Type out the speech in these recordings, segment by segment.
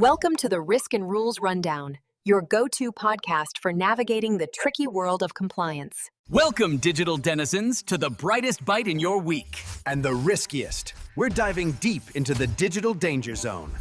Welcome to the Risk and Rules Rundown, your go-to podcast for navigating the tricky world of compliance. Welcome, digital denizens, to the brightest bite in your week. And the riskiest. We're diving deep into the digital danger zone.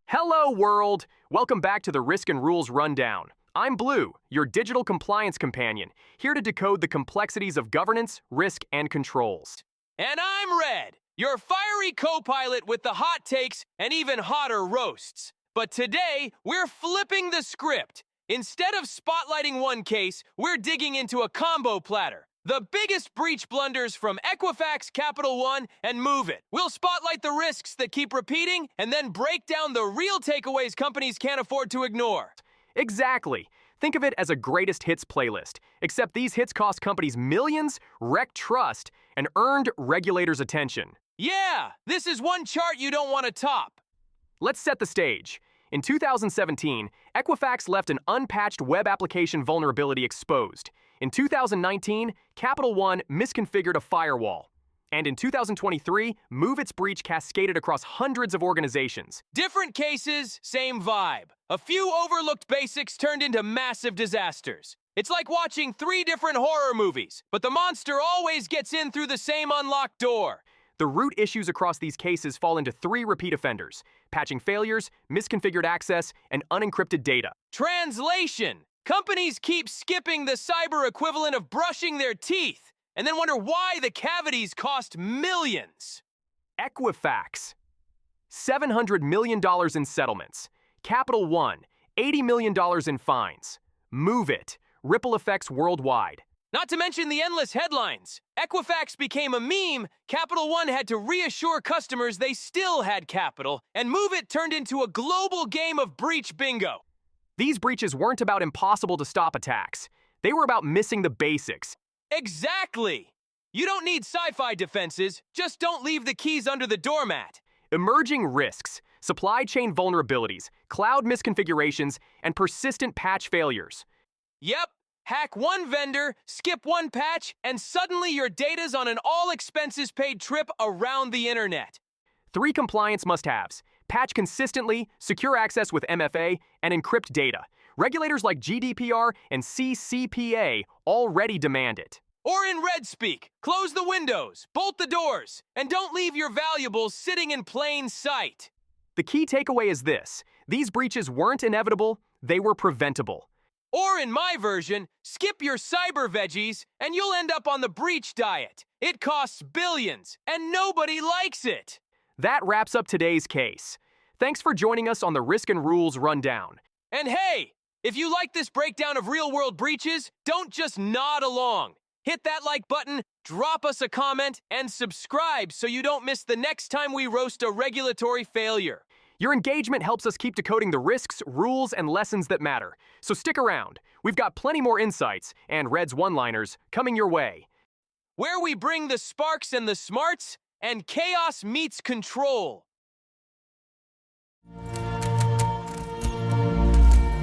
Hello, world! Welcome back to the Risk and Rules Rundown. I'm Blue, your digital compliance companion, here to decode the complexities of governance, risk, and controls. And I'm Red, your fiery co-pilot with the hot takes and even hotter roasts. But today, we're flipping the script. Instead of spotlighting one case, we're digging into a combo platter. The biggest breach blunders from Equifax, Capital One, and MOVEit. We'll spotlight the risks that keep repeating and then break down the real takeaways companies can't afford to ignore. Exactly. Think of it as a greatest hits playlist, except these hits cost companies millions, wrecked trust, and earned regulators' attention. Yeah, this is one chart you don't want to top. Let's set the stage. In 2017, Equifax left an unpatched web application vulnerability exposed. In 2019, Capital One misconfigured a firewall. And in 2023, MOVEit's breach cascaded across hundreds of organizations. Different cases, same vibe. A few overlooked basics turned into massive disasters. It's like watching 3 different horror movies, but the monster always gets in through the same unlocked door. The root issues across these cases fall into 3 repeat offenders: patching failures, misconfigured access, and unencrypted data. Translation: companies keep skipping the cyber equivalent of brushing their teeth, and then wonder why the cavities cost millions. Equifax, $700 million in settlements. Capital One, $80 million in fines. MOVEit, ripple effects worldwide. Not to mention the endless headlines. Equifax became a meme, Capital One had to reassure customers they still had capital, and MOVEit turned into a global game of breach bingo. These breaches weren't about impossible-to-stop attacks. They were about missing the basics. Exactly! You don't need sci-fi defenses, just don't leave the keys under the doormat. Emerging risks, supply chain vulnerabilities, cloud misconfigurations, and persistent patch failures. Yep. Hack one vendor, skip one patch, and suddenly your data's on an all-expenses-paid trip around the internet. 3 compliance must-haves: patch consistently, secure access with MFA, and encrypt data. Regulators like GDPR and CCPA already demand it. Or in Red speak, close the windows, bolt the doors, and don't leave your valuables sitting in plain sight. The key takeaway is this: these breaches weren't inevitable, they were preventable. Or in my version, skip your cyber veggies and you'll end up on the breach diet. It costs billions and nobody likes it. That wraps up today's case. Thanks for joining us on the Risk and Rules Rundown. And hey, if you like this breakdown of real-world breaches, don't just nod along. Hit that like button, drop us a comment, and subscribe so you don't miss the next time we roast a regulatory failure. Your engagement helps us keep decoding the risks, rules, and lessons that matter. So stick around. We've got plenty more insights and Red's one-liners coming your way. Where we bring the sparks and the smarts, and chaos meets control.